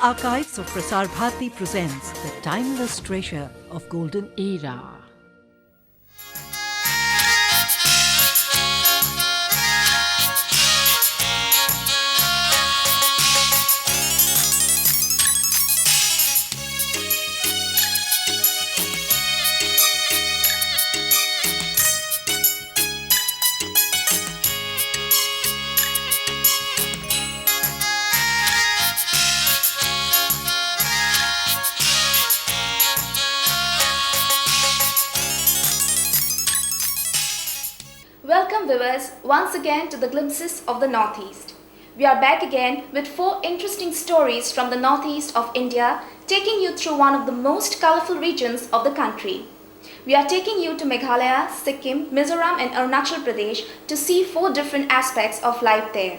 Archives of Prasar Bharati presents the timeless treasure of golden era. Welcome viewers once again to the Glimpses of the Northeast. We are back again with 4 interesting stories from the northeast of India, taking you through one of the most colorful regions of the country. We are taking you to Meghalaya, Sikkim, Mizoram and Arunachal Pradesh to see 4 different aspects of life there.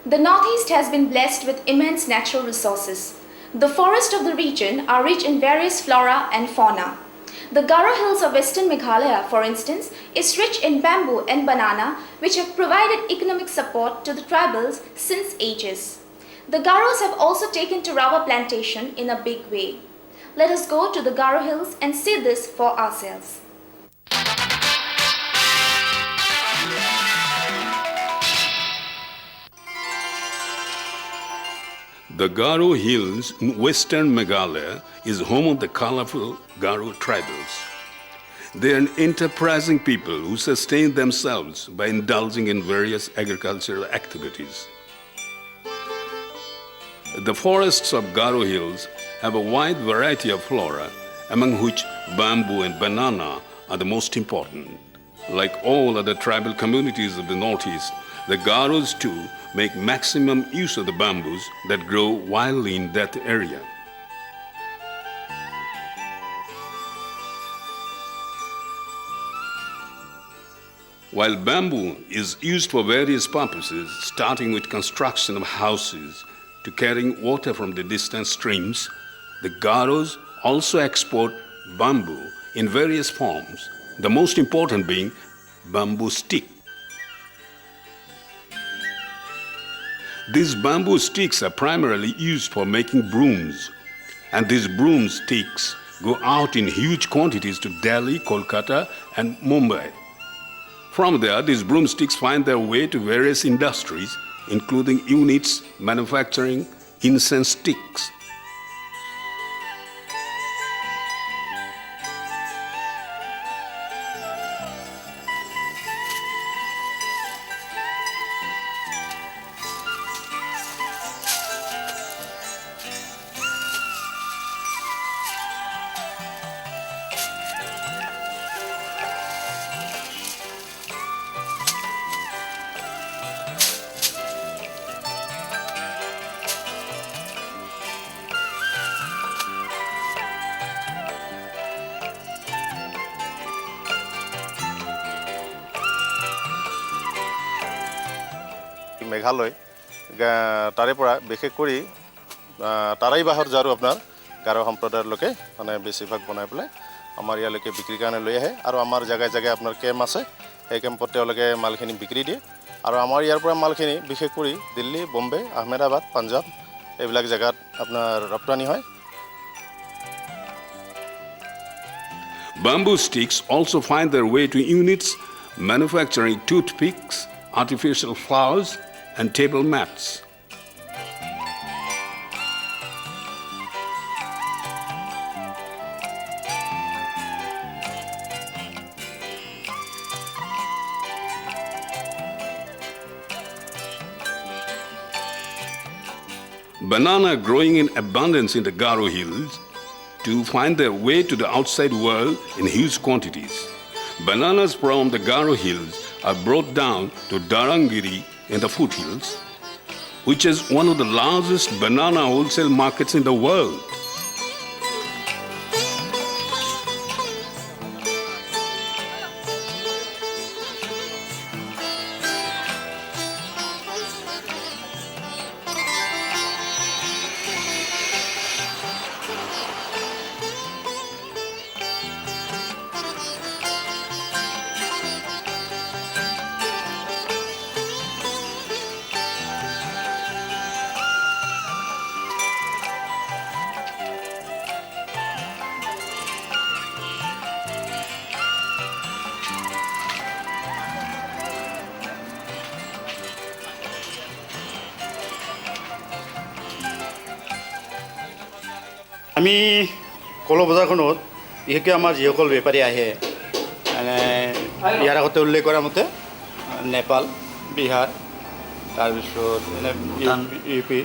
The northeast has been blessed with immense natural resources. The forests of the region are rich in various flora and fauna. The Garo Hills of Western Meghalaya, for instance, is rich in bamboo and banana, which have provided economic support to the tribals since ages. The Garos have also taken to rubber plantation in a big way. Let us go to the Garo Hills and see this for ourselves. The Garo Hills in western Meghalaya is home of the colorful Garo tribals. They are an enterprising people who sustain themselves by indulging in various agricultural activities. The forests of Garo Hills have a wide variety of flora, among which bamboo and banana are the most important. Like all other tribal communities of the Northeast, the Garos too make maximum use of the bamboos that grow wildly in that area. While bamboo is used for various purposes, starting with construction of houses to carrying water from the distant streams, the Garos also export bamboo in various forms, the most important being bamboo stick. These bamboo sticks are primarily used for making brooms, and these broom sticks go out in huge quantities to Delhi, Kolkata, and Mumbai. From there, these broomsticks find their way to various industries, including units manufacturing incense sticks. Meghalaya তাৰে পৰা বিশেষ কৰি তাৰাই বাহৰ জাৰু আপোনাৰ গাৰো সম্প্ৰদায়ৰ লোকে মানে বেছিভাগ বনাই পেলাই আমাৰ ইয়ালৈকে বিক্ৰীৰ কাৰণে লৈ আহে আৰু আমাৰ জাগায় জাগায় আপোনাৰ কেম্প আছে সেই কেম্পত তেওঁলোকে মালখিনি বিক্ৰী দিয়ে আৰু আমাৰ ইয়াৰ পৰা মালখিনি বিশেষ কৰি দিল্লী, বম্বে, আহমেদাবাদ, পাঞ্জাব এইবিলাক জাগাত আপোনাৰ ৰপ্তানি হয়। Bamboo sticks also find their way to units manufacturing toothpicks, artificial flowers, and table mats. Banana growing in abundance in the Garo Hills to find their way to the outside world in huge quantities. Bananas from the Garo Hills are brought down to Dharangiri in the foothills, which is one of the largest banana wholesale markets in the world. আমি call বজাৰখনত বিশেষকৈ আমাৰ যিসকল বেপাৰী আহে ইয়াৰ আগতে উল্লেখ কৰা মতে নেপাল বিহাৰ তাৰপিছত ইউ পি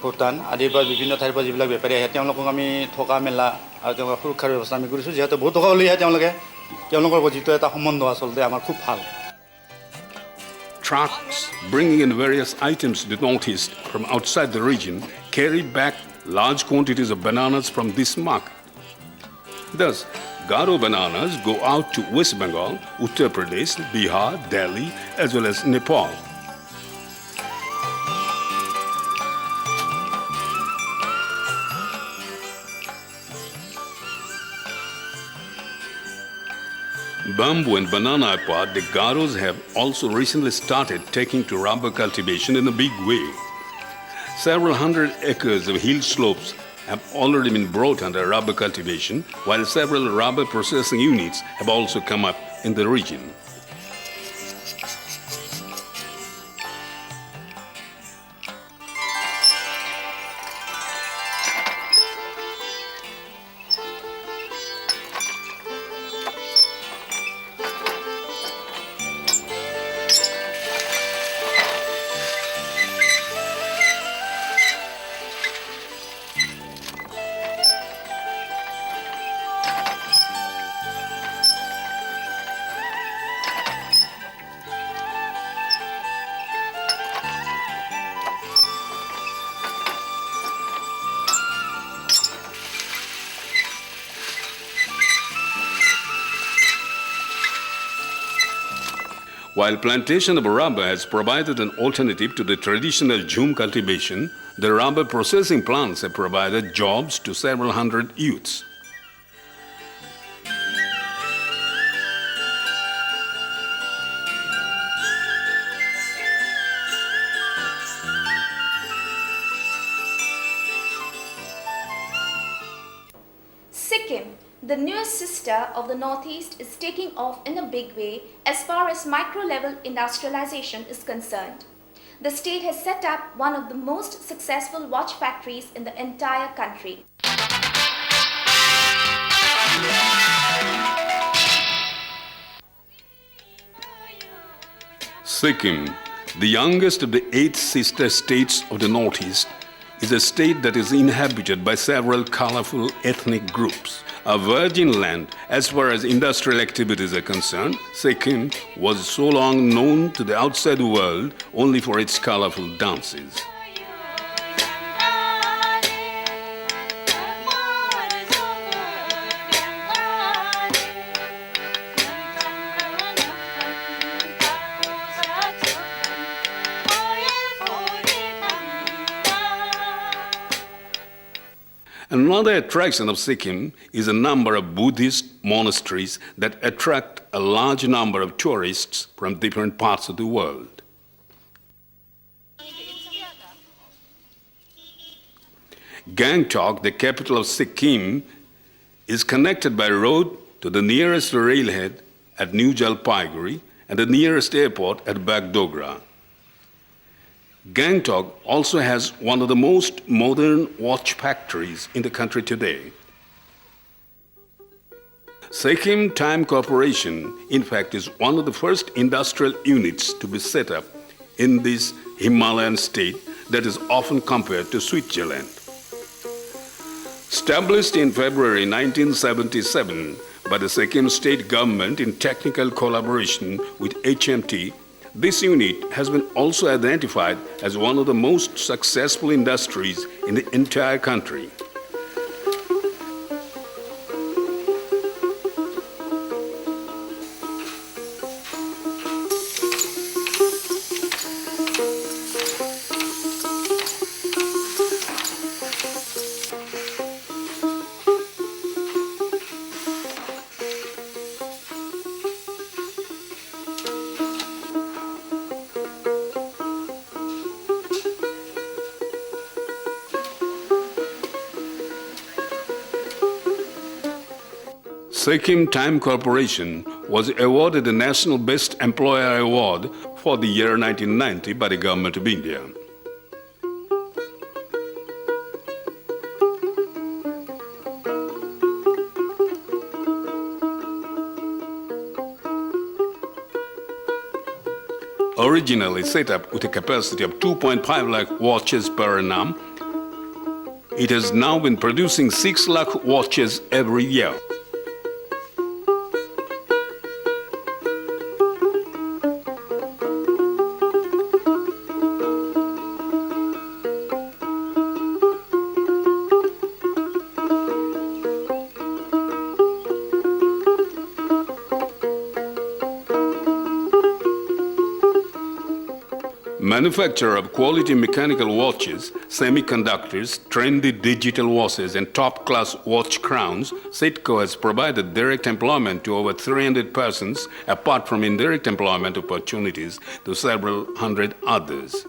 ভূটান আদিৰ পৰা বিভিন্ন ঠাইৰ পৰা যিবিলাক বেপাৰী আহে তেওঁলোকক আমি থকা মেলা আৰু তেওঁলোকৰ সুৰক্ষাৰ ব্যৱস্থা আমি কৰিছোঁ যিহেতু বহুত টকা উলিয়াই তেওঁলোকৰ যিটো এটা সম্বন্ধ আচলতে আমাৰ খুব ভাল Trucks bringing in various items to the northeast from outside the region carried back large quantities of bananas from this market. Thus, Garo bananas go out to West Bengal, Uttar Pradesh, Bihar, Delhi, as well as Nepal. Bamboo and banana apart, the Garos have also recently started taking to rubber cultivation in a big way. Several hundred acres of hill slopes have already been brought under rubber cultivation, while several rubber processing units have also come up in the region. While plantation of rubber has provided an alternative to the traditional jhum cultivation, the rubber processing plants have provided jobs to several hundred youths. Sikkim, the newest sister of the Northeast, is taking off in a big way as far as micro-level industrialization is concerned. The state has set up one of the most successful watch factories in the entire country. Sikkim, the youngest of the 8 sister states of the Northeast, is a state that is inhabited by several colorful ethnic groups. A virgin land as far as industrial activities are concerned, Sikkim was so long known to the outside world only for its colorful dances. Another attraction of Sikkim is a number of Buddhist monasteries that attract a large number of tourists from different parts of the world. Gangtok, the capital of Sikkim, is connected by road to the nearest railhead at New Jalpaiguri and the nearest airport at Bagdogra. Gangtok also has one of the most modern watch factories in the country today. Sikkim Time Corporation, in fact, is one of the first industrial units to be set up in this Himalayan state that is often compared to Switzerland. Established in February 1977 by the Sikkim state government in technical collaboration with HMT, this unit has been also identified as one of the most successful industries in the entire country. Sikkim Time Corporation was awarded the National Best Employer Award for the year 1990 by the Government of India. originally set up with a capacity of 2.5 lakh watches per annum, it has now been producing 6 lakh watches every year. Manufacture of quality mechanical watches, semiconductors, trendy digital watches, and top-class watch crowns, Sitco has provided direct employment to over 300 persons, apart from indirect employment opportunities to several hundred others.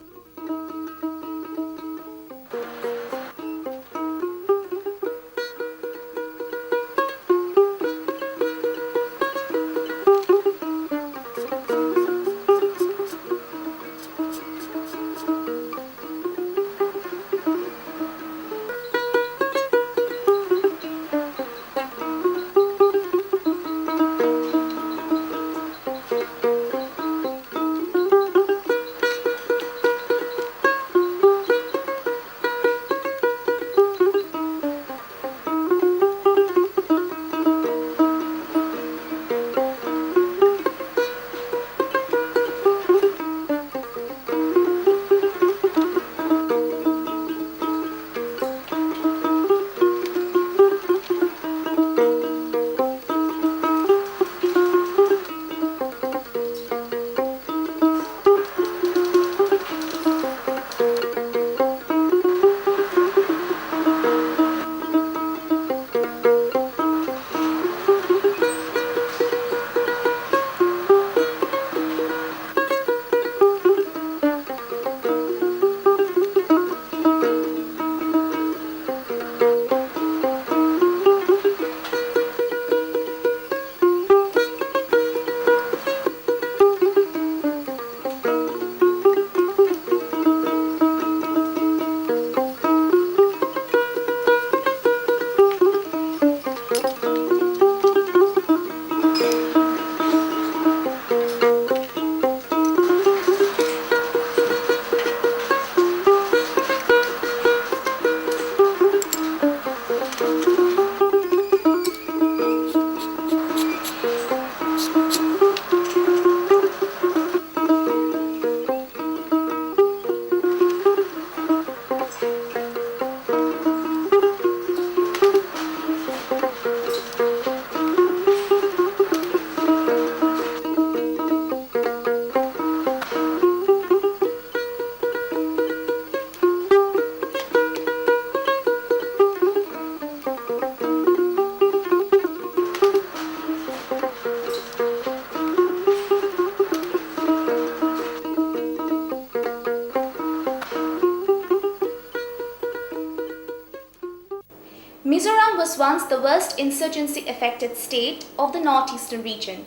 Mizoram was once the worst insurgency-affected state of the northeastern region.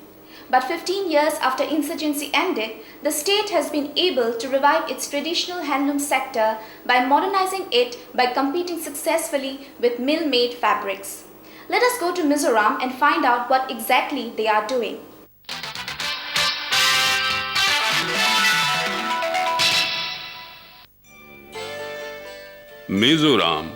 But 15 years after insurgency ended, the state has been able to revive its traditional handloom sector by modernizing it by competing successfully with mill-made fabrics. Let us go to Mizoram and find out what exactly they are doing. Mizoram,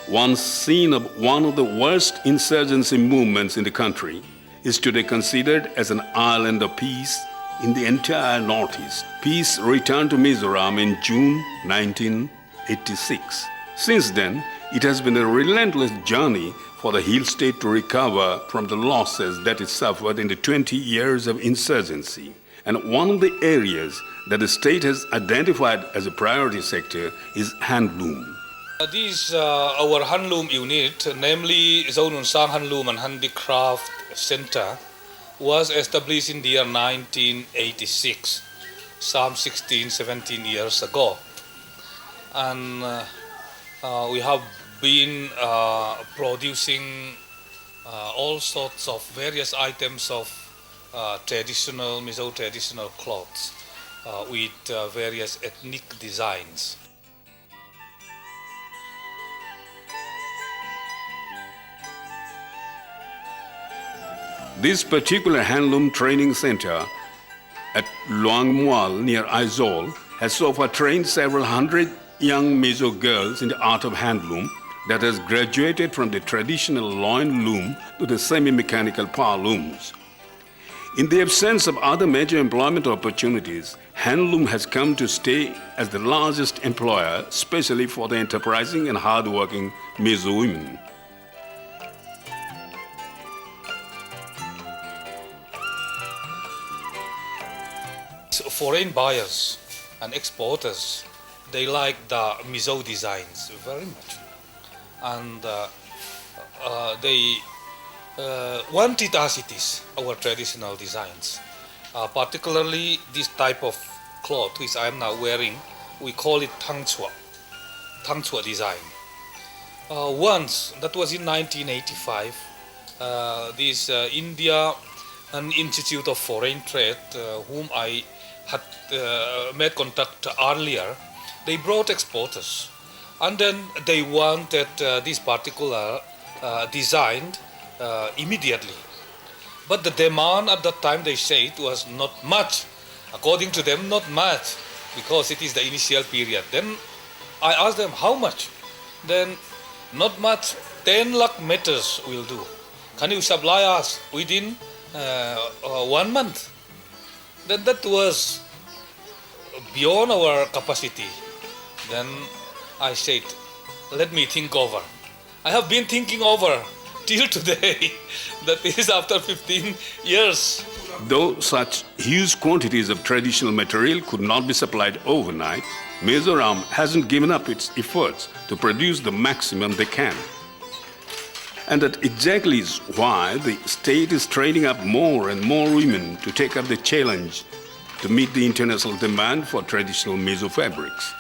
once scene of one of the worst insurgency movements in the country, is today considered as an island of peace in the entire Northeast. Peace returned to Mizoram in June 1986. Since then, it has been a relentless journey for the hill state to recover from the losses that it suffered in the 20 years of insurgency. And one of the areas that the state has identified as a priority sector is handloom. This our handloom unit, namely Zaununsang Handloom and Handicraft Center, was established in the year 1986, some 16, 17 years ago. And we have been producing all sorts of various items of traditional Mizo traditional clothes with various ethnic designs. This particular handloom training center at Luangmual near Aizawl has so far trained several hundred young Mizo girls in the art of handloom that has graduated from the traditional loin loom to the semi-mechanical power looms. In the absence of other major employment opportunities, handloom has come to stay as the largest employer, especially for the enterprising and hard-working Mizo women. So foreign buyers and exporters, they like the Mizo designs very much, and they want it as it is, our traditional designs. Particularly this type of cloth which I am now wearing, we call it Tangchua design. Once, that was in 1985, this India an Institute of Foreign Trade, whom I had made contact earlier, they brought exporters, and then they wanted this particular design immediately. But the demand at that time, they said, was not much. According to them, not much, because it is the initial period. Then I asked them, how much? Then, not much, 10 lakh meters will do. Can you supply us within 1 month? Then that was beyond our capacity. Then I said, let me think over. I have been thinking over till today, that is after 15 years. Though such huge quantities of traditional material could not be supplied overnight, Mizoram hasn't given up its efforts to produce the maximum they can. And that exactly is why the state is training up more and more women to take up the challenge to meet the international demand for traditional Mizo fabrics.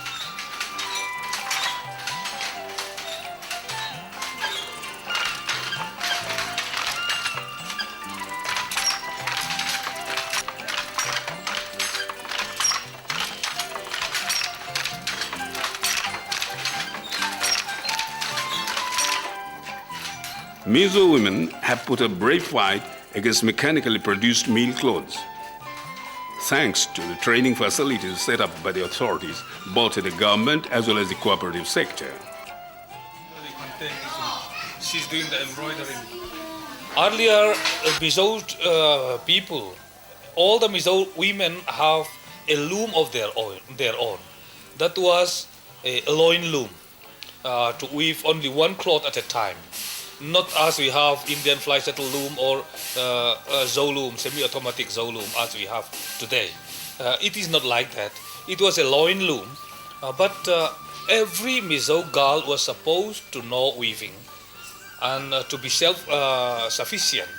Mizo women have put a brave fight against mechanically produced meal clothes. Thanks to the training facilities set up by the authorities, both at the government as well as the cooperative sector. She's doing the embroidery. Earlier, Mizo people, all the Mizo women have a loom of their own. That was a loin loom, to weave only one cloth at a time. Not as we have Indian fly settle loom or Zoloom, semi-automatic Zoloom as we have today. It is not like that. It was a loin loom, but every Mizo girl was supposed to know weaving and to be self-sufficient.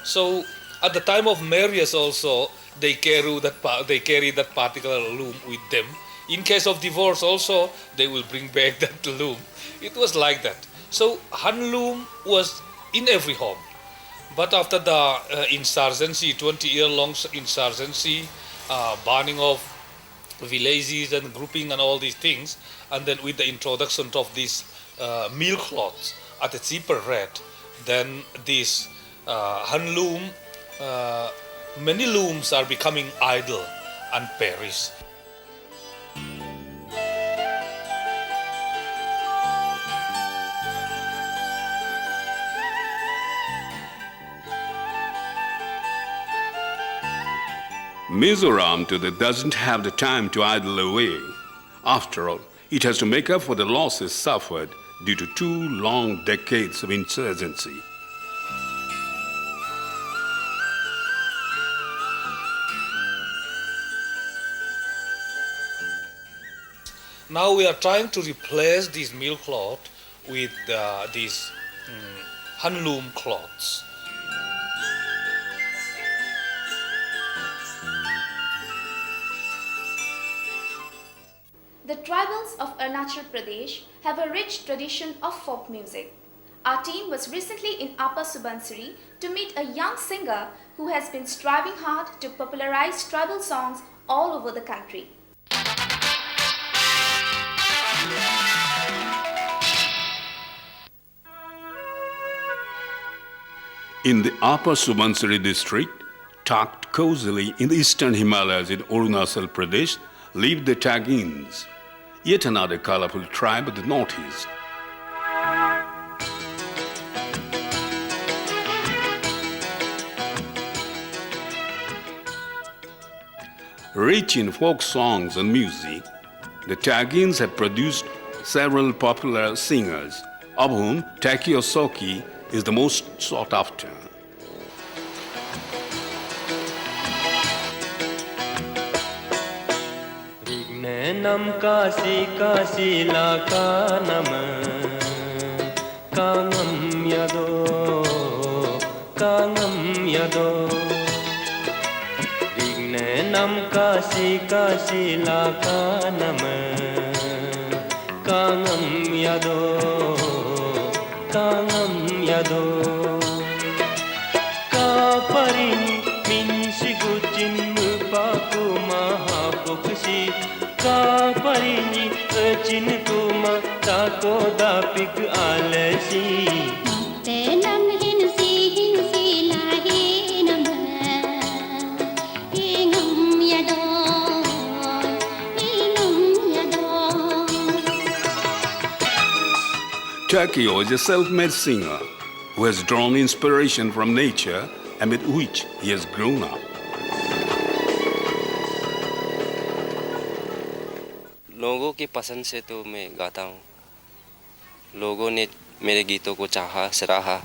So at the time of marriage also, they carry that particular loom with them. In case of divorce also, they will bring back that loom. It was like that. So handloom was in every home. But after the insurgency, 20-year-long insurgency, burning of villages and grouping and all these things, and then with the introduction of these meal cloths at a cheaper rate, then this handloom, many looms are becoming idle and perish. Mizoram today doesn't have the time to idle away. After all, it has to make up for the losses suffered due to 2 long decades of insurgency. Now we are trying to replace this meal cloth with these handloom cloths. The tribals of Arunachal Pradesh have a rich tradition of folk music. Our team was recently in Upper Subansiri to meet a young singer who has been striving hard to popularize tribal songs all over the country. In the Upper Subansiri district, Tucked cozily in the eastern Himalayas in Arunachal Pradesh live the Tagins, yet another colorful tribe of the northeast. Rich in folk songs and music, the Tagins have produced several popular singers, of whom Taki Osoki is the most sought after. नम काशी काशीला कानम कांगम यदो विघ्नम काशी काशीला कानम कांगम यदो कापरि मिन्सिगु चिन्नु पाकु महापुक्सी कापरिनी चिन कुमा ताको दापिक आलसी तेनम हिंसी लाहे नम इंगम यदो Takio is a self-made singer who has drawn inspiration from nature amid which he has grown up. लोगों की पसंद से तो मैं गाता हूँ। लोगों ने मेरे गीतों को चाहा, सराहा,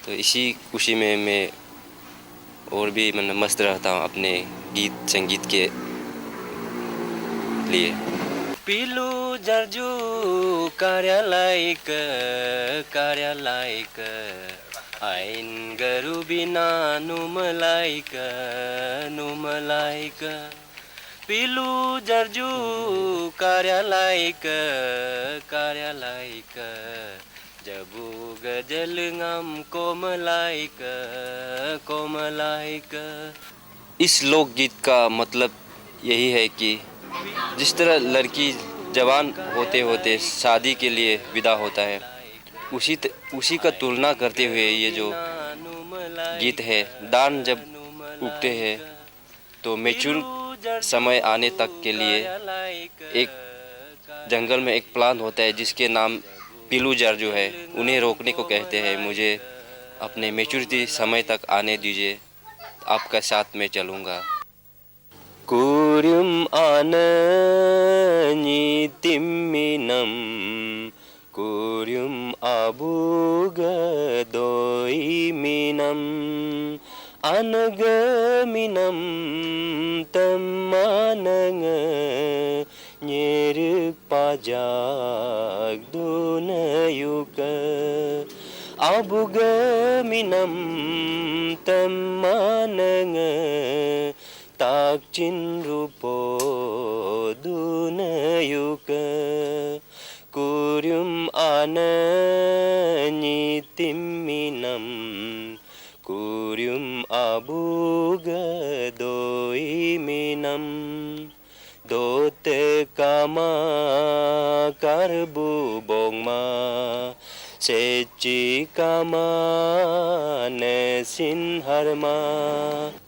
तो इसी खुशी में मैं और भी मस्त रहता हूँ अपने गीत संगीत के लिए। पिलु जर्जू कार्यालयक आइन गरु बिना नुमलाइक पिलु जर्जू कार्यालयक जबू गजल ngam कोमलाइक। इस लोकगीत का मतलब यही है कि जिस तरह लड़की जवान होते होते शादी के लिए विदा होता है, उसी का तुलना करते हुए ये जो गीत है, दान जब उगते हैं तो मैच्योर समय आने तक के लिए एक जंगल में एक प्लांट होता है जिसके नाम पिलू जर्जू है, उन्हें रोकने को कहते हैं। मुझे अपने मैच्योरिटी समय तक आने दीजिए, आपका साथ में चलूँगा। कुर्युम आननी तिम्मिनम कुर्युम आबुगदोइमिनम अनगमिनम तम्मानंग nyeruk pajak dunayuka abugaminam tammananga takchin rupo dunayuka kuryum anani timminam kuryum abugadoiminam dote kama karbu bongma sechi kama nesin harma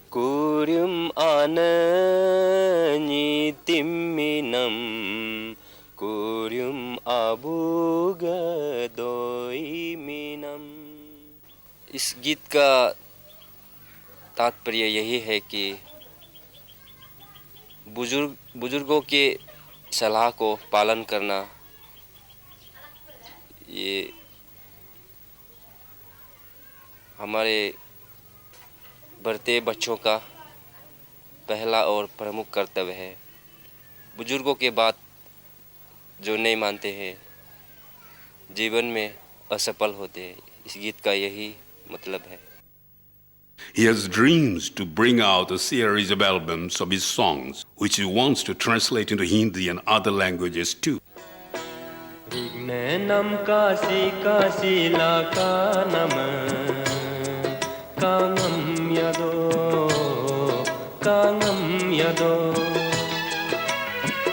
kuryum anani timminam kuryum abugadoiminam। इस गीत का तात्पर्य यही है कि बुजुर्गों के सलाह को पालन करना, ये हमारे बढ़ते बच्चों का पहला और प्रमुख कर्तव्य है। बुजुर्गों के बात जो नहीं मानते हैं जीवन में असफल होते हैं। इस गीत का यही मतलब है। He has dreams to bring out a series of albums of his songs, which he wants to translate into Hindi and other languages too. विघ्नम Kashi काशीला कानम कांगम यदो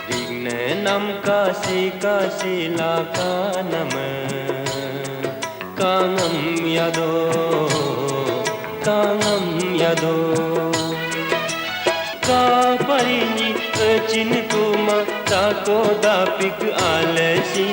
विघ्नम काशी काशीला कानम कांगम यदो का परिनी चिन तुम ताको दापिक आलसी